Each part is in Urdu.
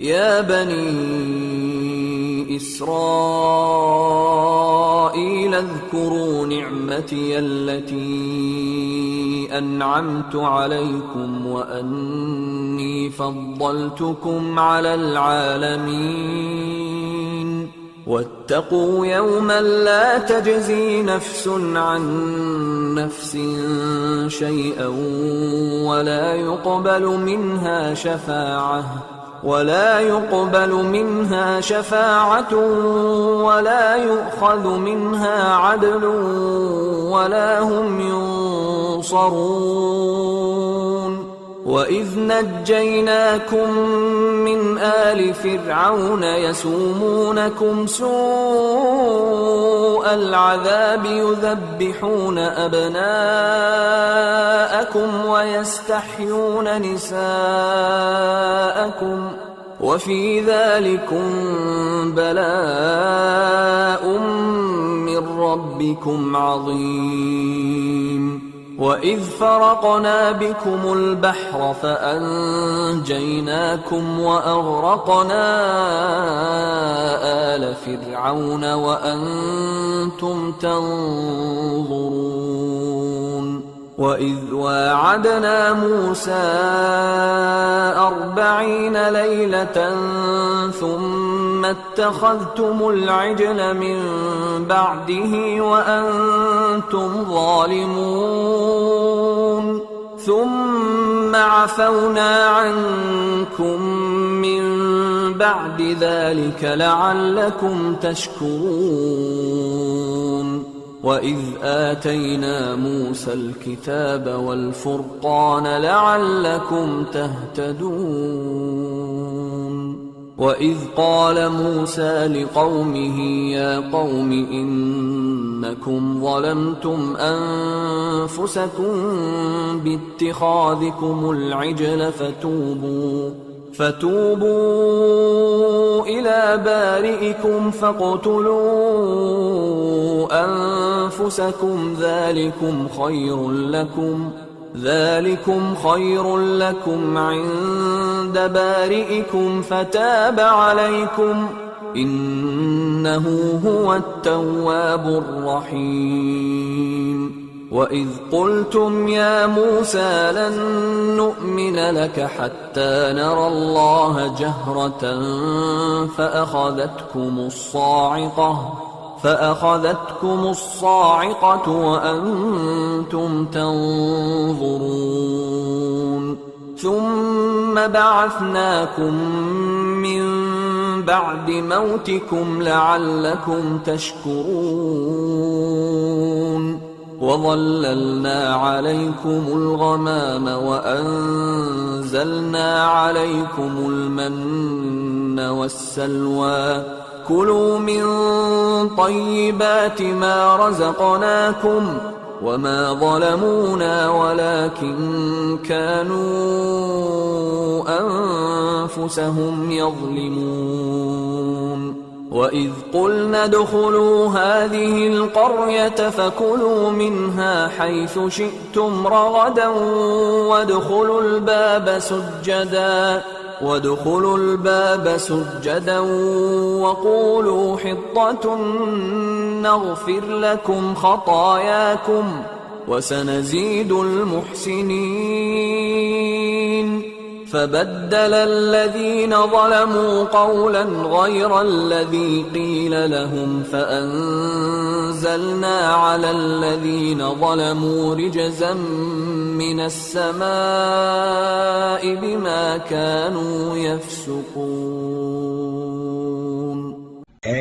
يا بني إسرائيل اذكروا نعمتي التي أنعمت عليكم وأني فضلتكم على العالمين واتقوا يوما لا تجزي نفس عن نفس شيئا ولا يقبل منها شفاعة ولا يؤخذ منها عدل ولا هم ينصرون وإذ نجيناكم من آل فرعون يسومونكم سوء العذاب يذبحون أبناءكم ويستحيون نساءكم وفي ذلكم بلاء من ربكم عظيم وإذ فرقنا بكم البحر فأنجيناكم وأغرقنا آل فرعون وأنتم تنظرون وإذ واعدنا موسى 40 ليلة ثم اتخذتم العجل من بعده وأنتم ظالمون ثم عفونا عنكم من بعد ذلك لعلكم تشكرون وإذ آتينا موسى الكتاب والفرقان لعلكم تهتدون وإذ قال موسى لقومه يا قوم إنكم ظلمتم أنفسكم باتخاذكم العجل فتوبوا إلى بارئكم فاقتلوا أنفسكم ذلكم خير لكم عند بارئكم فتاب عليكم إنه هو التواب الرحيم وإذ قلتم يا موسى لن نؤمن لك حتى نرى الله جهرة فأخذتكم الصاعقة وأنتم تنظرون ثم بعثناكم من بعد موتكم لعلكم تشكرون وظللنا عليكم الغمام وأنزلنا عليكم المن والسلوى كلوا من طيبات ما رزقناكم وما ظلمونا ولكن كانوا أنفسهم يظلمون وإذ قلنا ادخلوا هذه القرية فكلوا منها حيث شئتم رغدا وادخلوا الباب سجدا وقولوا حطة نغفر لكم خطاياكم وسنزيد المحسنين فبدل الذين ظلموا قولا غير الذي قيل لهم فأنزلنا على الذين ظلموا رجزا من السماء بما كانوا يفسقون اے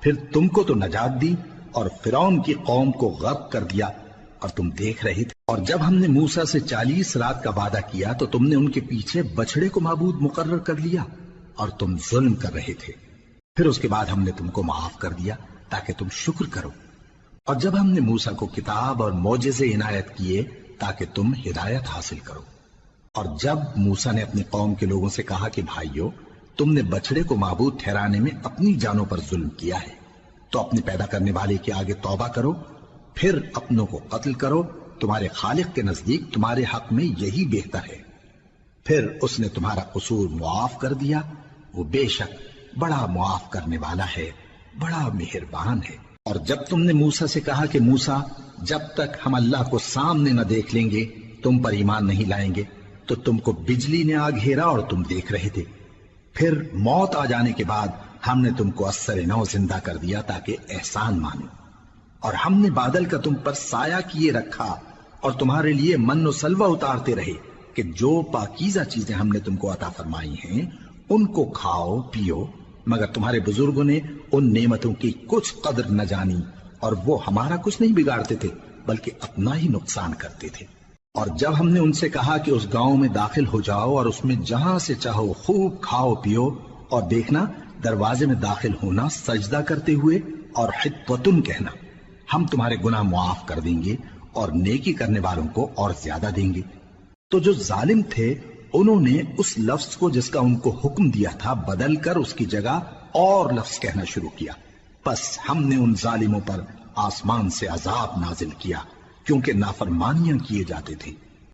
پھر تم کو تو نجات دی اور فرعون کی قوم کو غرق کر دیا اور تم دیکھ رہے تھے۔ اور جب ہم نے موسیٰ سے 40 رات کا وعدہ کیا تو تم نے ان کے پیچھے بچڑے کو معبود مقرر کر لیا اور تم ظلم کر رہے تھے۔ پھر اس کے بعد ہم نے تم کو معاف کر دیا تاکہ تم شکر کرو۔ اور جب ہم نے موسیٰ کو کتاب اور معجزے عنایت کیے تاکہ تم ہدایت حاصل کرو۔ اور جب موسیٰ نے اپنی قوم کے لوگوں سے کہا کہ بھائیو، تم نے بچڑے کو معبود ٹھہرانے میں اپنی جانوں پر ظلم کیا ہے، تو اپنے پیدا کرنے والے کے آگے توبہ کرو، پھر اپنوں کو قتل کرو، تمہارے خالق کے نزدیک تمہارے حق میں یہی بہتر ہے۔ پھر اس نے تمہارا قصور معاف کر دیا، وہ بے شک بڑا معاف کرنے والا ہے، بڑا مہربان ہے۔ اور جب تم نے موسیٰ سے کہا کہ موسیٰ، جب تک ہم اللہ کو سامنے نہ دیکھ لیں گے تم پر ایمان نہیں لائیں گے، تو تم کو بجلی نے آ گھیرا اور تم دیکھ رہے تھے۔ پھر موت آ جانے کے بعد ہم نے تم کو اثر نو زندہ کر دیا تاکہ احسان مانو۔ اور ہم نے بادل کا تم پر سایہ کیے رکھا اور تمہارے لیے من و سلوہ اتارتے رہے کہ جو پاکیزہ چیزیں ہم نے تم کو عطا فرمائی ہیں ان کو کھاؤ پیو، مگر تمہارے بزرگوں نے ان نعمتوں کی کچھ قدر نہ جانی اور وہ ہمارا کچھ نہیں بگاڑتے تھے بلکہ اپنا ہی نقصان کرتے تھے۔ اور جب ہم نے ان سے کہا کہ اس گاؤں میں داخل ہو جاؤ اور اس میں جہاں سے چاہو خوب کھاؤ پیو، اور دیکھنا دروازے میں داخل ہونا سجدہ کرتے ہوئے اور حطوۃ کہنا، ہم تمہارے گناہ معاف کر دیں گے اور نیکی کرنے والوں کو اور زیادہ دیں گے۔ تو جو ظالم تھے انہوں نے اس لفظ کو جس کا ان کو حکم دیا تھا بدل کر اس کی جگہ اور لفظ کہنا شروع کیا، پس ہم نے ان ظالموں پر آسمان سے عذاب نازل کیا کیونکہ نافرمانیاں کیے جاتے تھے۔